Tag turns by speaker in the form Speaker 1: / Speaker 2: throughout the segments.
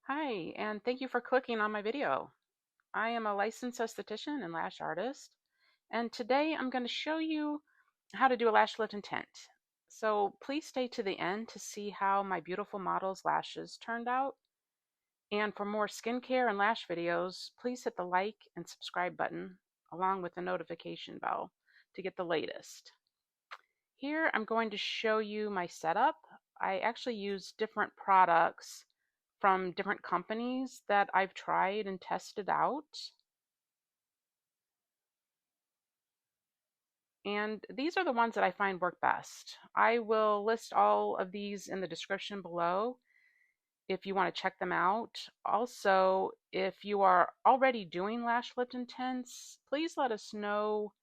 Speaker 1: Hi, and thank you for clicking on my video. I am a licensed esthetician and lash artist, and today I'm going to show you how to do a lash lift and tint. So please stay to the end to see how my beautiful model's lashes turned out. And for more skincare and lash videos, please hit the like and subscribe button along with the notification bell to get the latest. Here I'm going to show you my setup. I actually use different products from different companies that I've tried and tested out. And these are the ones that I find work best. I will list all of these in the description below if you want to check them out. Also, if you are already doing lash lift and tints, please let us know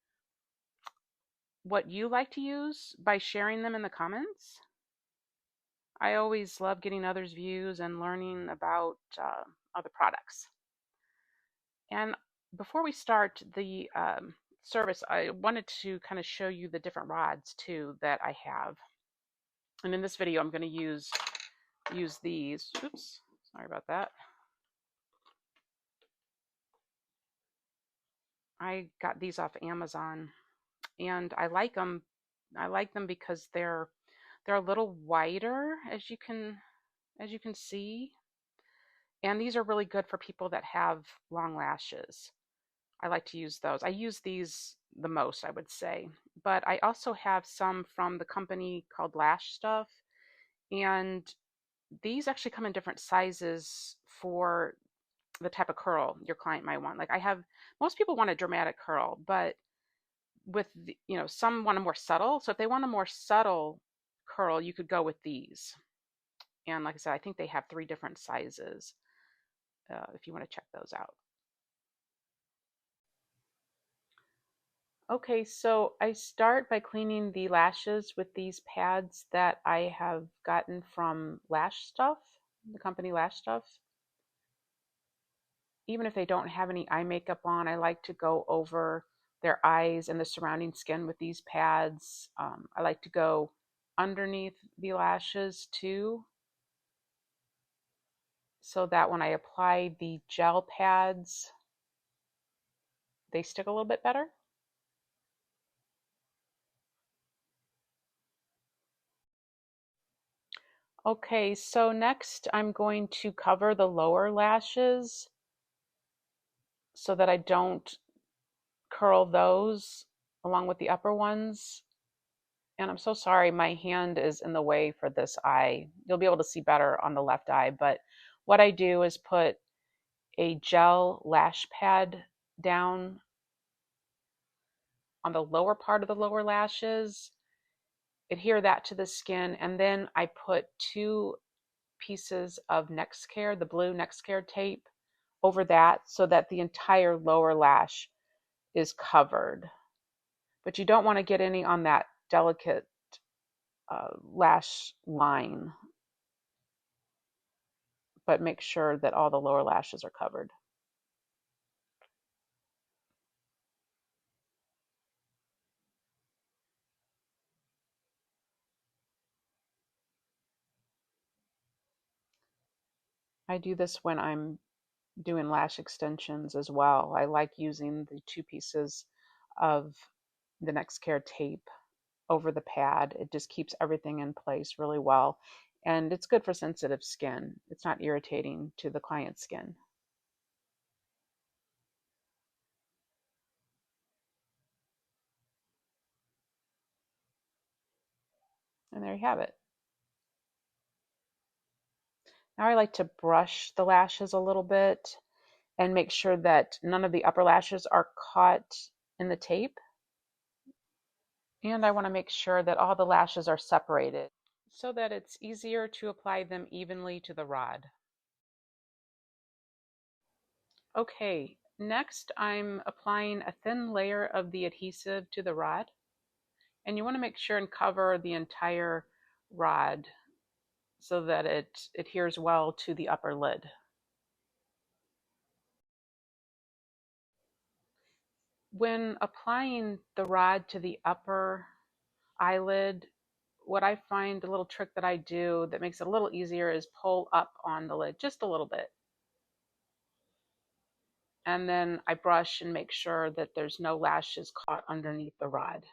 Speaker 1: what you like to use by sharing them in the comments. I always love getting others' views and learning about other products. And before we start the service, I wanted to kind of show you the different rods too that I have. And in this video, I'm going to use these. Oops, sorry about that. I got these off Amazon, and I like them. I like them because they're a little wider, as you can see, and these are really good for people that have long lashes. I like to use those. I use these the most, I would say. But I also have some from the company called Lash stuff. And these actually come in different sizes for the type of curl your client might want. Like most people want a dramatic curl, but with some want a more subtle. So if they want a more subtle curl, you could go with these. And like I said, I think they have 3 different sizes if you want to check those out. Okay, so I start by cleaning the lashes with these pads that I have gotten from Lash Stuff, the company Lash Stuff. Even if they don't have any eye makeup on, I like to go over their eyes and the surrounding skin with these pads. I like to go underneath the lashes too, so that when I apply the gel pads, they stick a little bit better. Okay, so next I'm going to cover the lower lashes so that I don't curl those along with the upper ones. And I'm so sorry, my hand is in the way for this eye. You'll be able to see better on the left eye, but what I do is put a gel lash pad down on the lower part of the lower lashes, adhere that to the skin, and then I put 2 pieces of NextCare, the blue NextCare tape, over that so that the entire lower lash is covered. But you don't want to get any on that delicate lash line, but make sure that all the lower lashes are covered. I do this when I'm doing lash extensions as well. I like using the 2 pieces of the NextCare tape over the pad. It just keeps everything in place really well. And it's good for sensitive skin. It's not irritating to the client's skin. And there you have it. Now I like to brush the lashes a little bit and make sure that none of the upper lashes are caught in the tape. And I want to make sure that all the lashes are separated so that it's easier to apply them evenly to the rod. Okay, next I'm applying a thin layer of the adhesive to the rod. And you want to make sure and cover the entire rod so that it adheres well to the upper lid. When applying the rod to the upper eyelid, what I find, a little trick that I do that makes it a little easier, is pull up on the lid just a little bit. And then I brush and make sure that there's no lashes caught underneath the rod.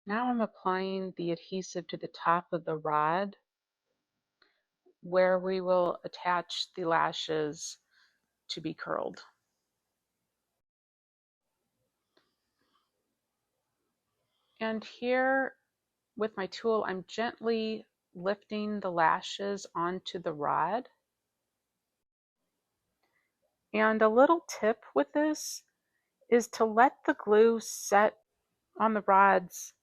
Speaker 1: Now I'm applying the adhesive to the top of the rod where we will attach the lashes to be curled. And here with my tool, I'm gently lifting the lashes onto the rod. And a little tip with this is to let the glue set on the rods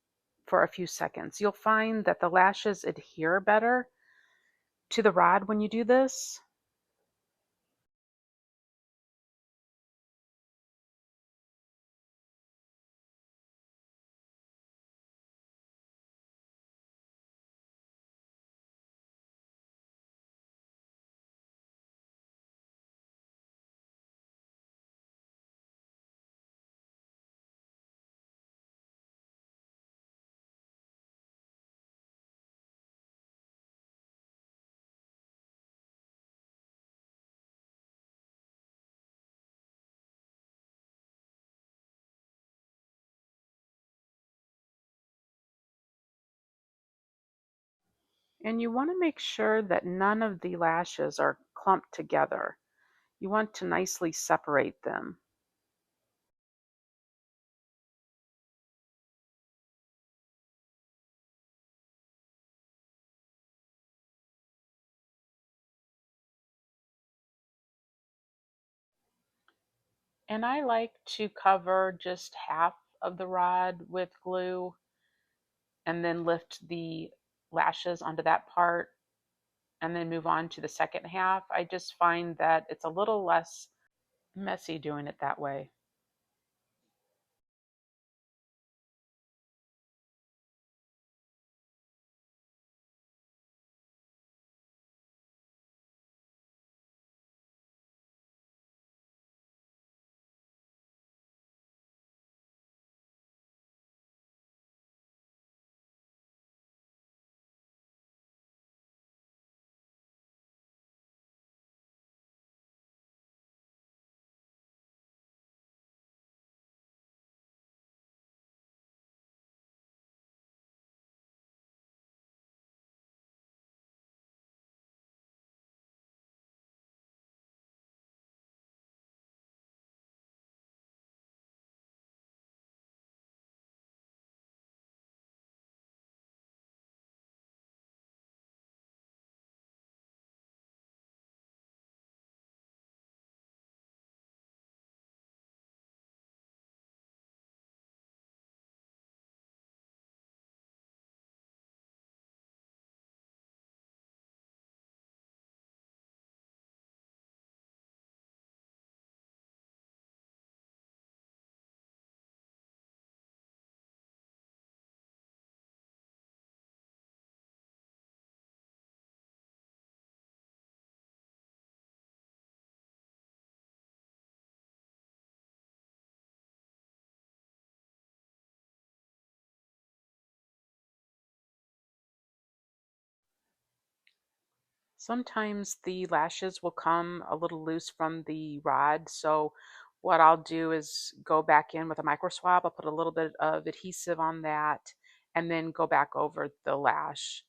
Speaker 1: for a few seconds. You'll find that the lashes adhere better to the rod when you do this. And you want to make sure that none of the lashes are clumped together. You want to nicely separate them. And I like to cover just half of the rod with glue and then lift the lashes onto that part and then move on to the second half. I just find that it's a little less messy doing it that way. Sometimes the lashes will come a little loose from the rod, so what I'll do is go back in with a micro swab. I'll put a little bit of adhesive on that and then go back over the lash.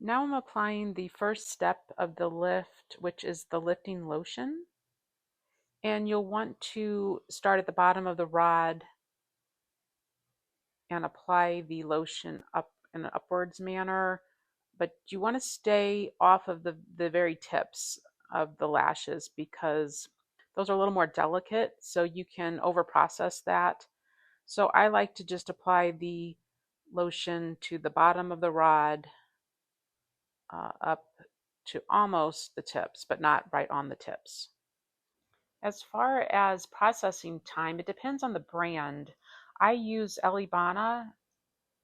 Speaker 1: Now I'm applying the first step of the lift, which is the lifting lotion. And you'll want to start at the bottom of the rod and apply the lotion up in an upwards manner, but you want to stay off of the very tips of the lashes because those are a little more delicate, so you can over process that. So I like to just apply the lotion to the bottom of the rod, up to almost the tips, but not right on the tips. As far as processing time, it depends on the brand. I use Elleebana,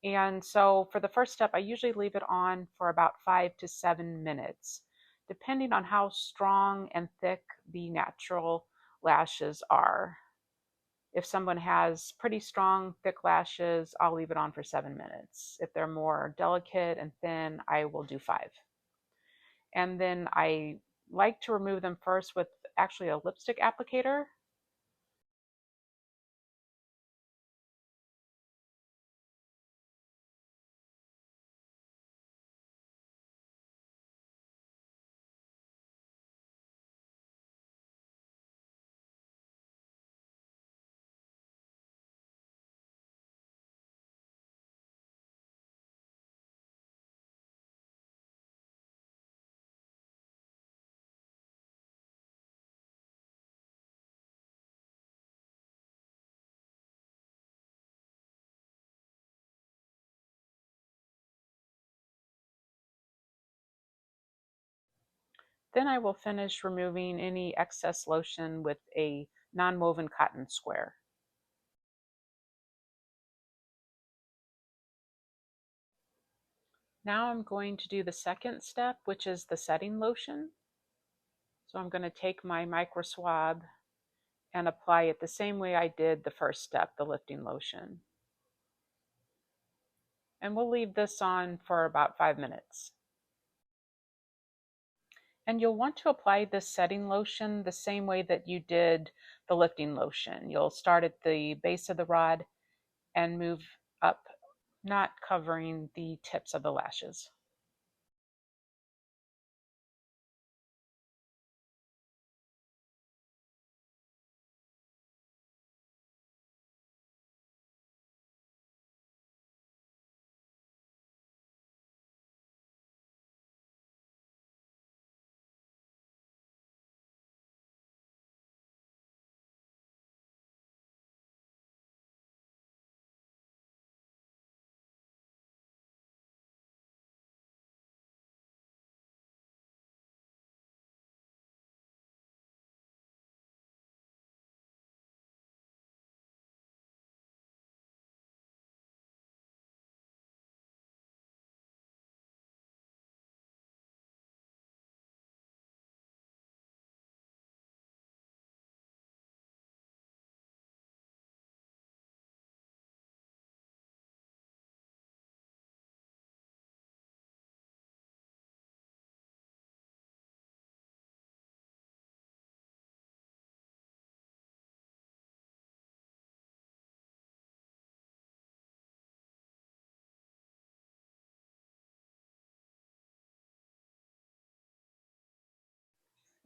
Speaker 1: and so for the first step, I usually leave it on for about 5 to 7 minutes, depending on how strong and thick the natural lashes are. If someone has pretty strong, thick lashes, I'll leave it on for 7 minutes. If they're more delicate and thin, I will do 5. And then I like to remove them first with actually a lipstick applicator. Then I will finish removing any excess lotion with a non-woven cotton square. Now I'm going to do the second step, which is the setting lotion. So I'm going to take my micro swab and apply it the same way I did the first step, the lifting lotion. And we'll leave this on for about 5 minutes. And you'll want to apply this setting lotion the same way that you did the lifting lotion. You'll start at the base of the rod and move up, not covering the tips of the lashes.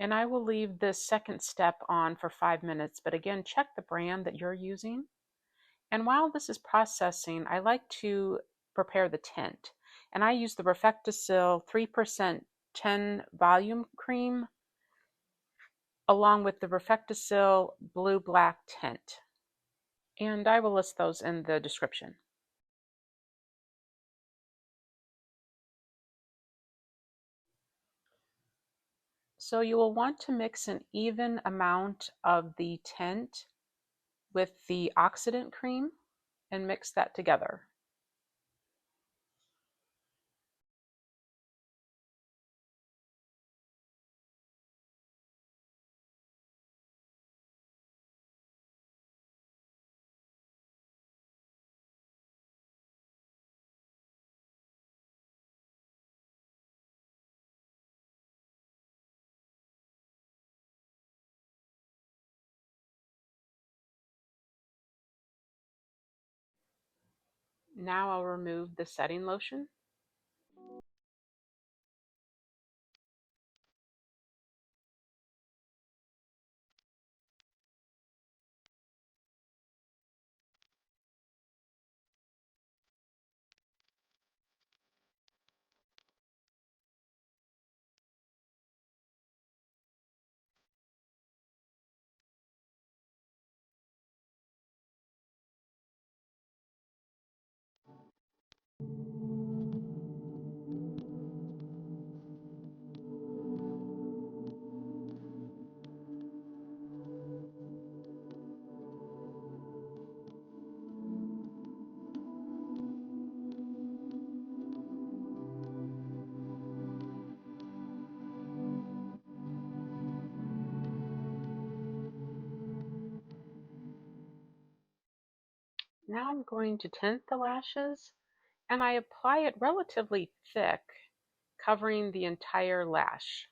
Speaker 1: And I will leave this second step on for 5 minutes, but again, check the brand that you're using. And while this is processing, I like to prepare the tint. And I use the Reflecticil 3% 10 volume cream along with the Reflecticil blue black tint. And I will list those in the description. So you will want to mix an even amount of the tint with the oxidant cream and mix that together. Now I'll remove the setting lotion. Now I'm going to tint the lashes, and I apply it relatively thick, covering the entire lash.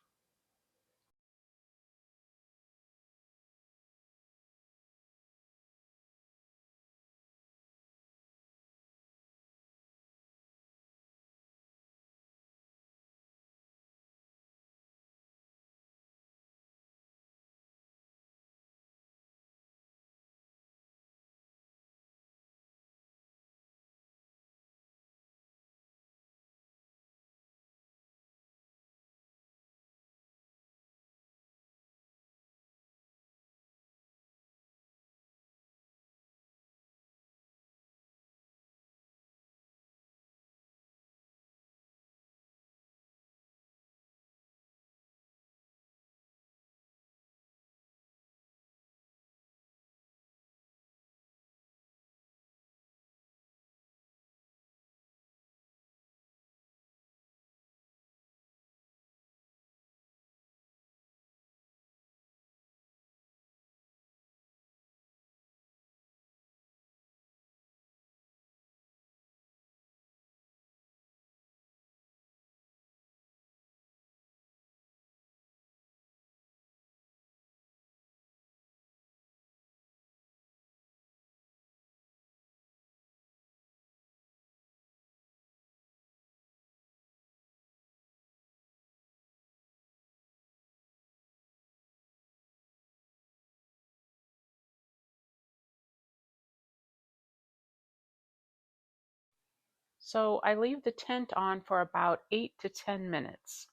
Speaker 1: So I leave the tint on for about 8 to 10 minutes.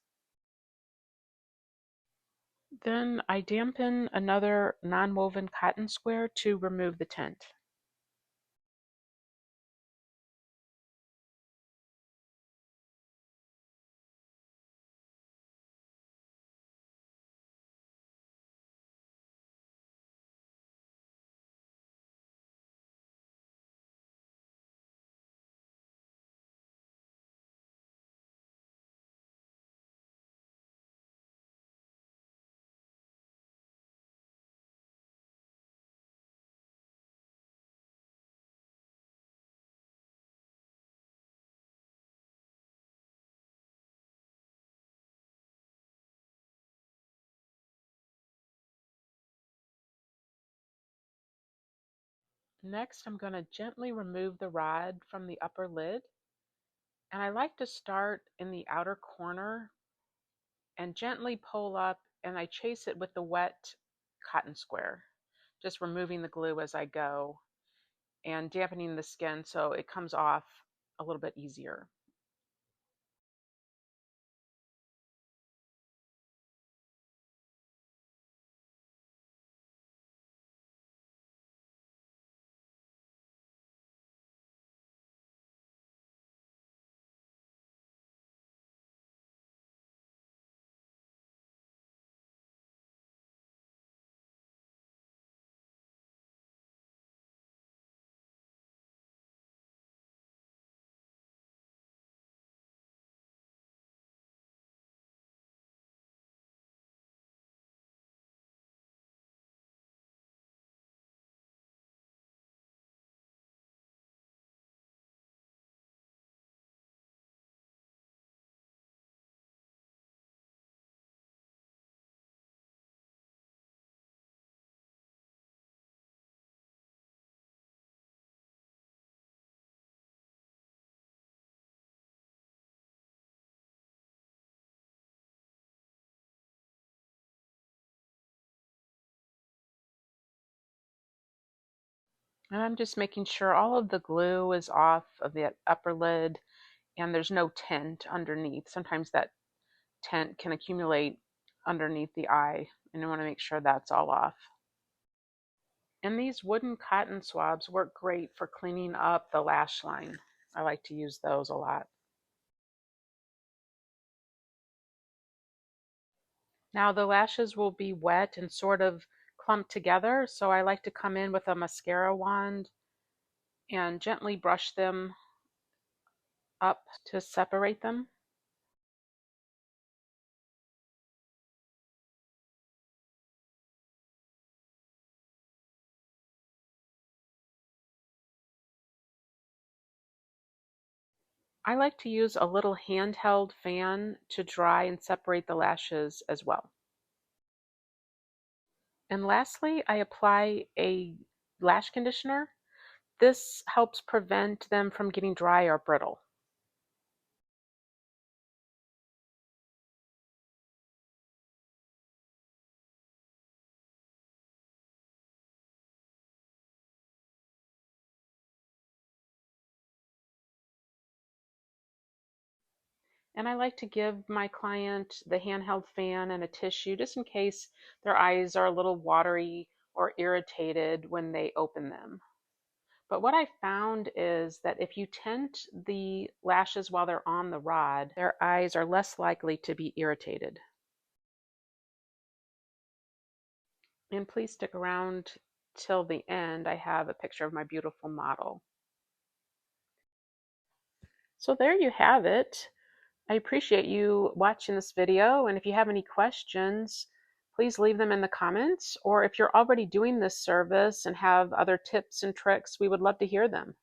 Speaker 1: Then I dampen another non-woven cotton square to remove the tint. Next, I'm going to gently remove the rod from the upper lid. And I like to start in the outer corner and gently pull up, and I chase it with the wet cotton square, just removing the glue as I go and dampening the skin so it comes off a little bit easier. And I'm just making sure all of the glue is off of the upper lid and there's no tint underneath. Sometimes that tint can accumulate underneath the eye, and I want to make sure that's all off. And these wooden cotton swabs work great for cleaning up the lash line. I like to use those a lot. Now the lashes will be wet and sort of clumped together, so I like to come in with a mascara wand and gently brush them up to separate them. I like to use a little handheld fan to dry and separate the lashes as well. And lastly, I apply a lash conditioner. This helps prevent them from getting dry or brittle. And I like to give my client the handheld fan and a tissue just in case their eyes are a little watery or irritated when they open them. But what I found is that if you tint the lashes while they're on the rod, their eyes are less likely to be irritated. And please stick around till the end. I have a picture of my beautiful model. So there you have it. I appreciate you watching this video, and if you have any questions, please leave them in the comments, or if you're already doing this service and have other tips and tricks, we would love to hear them.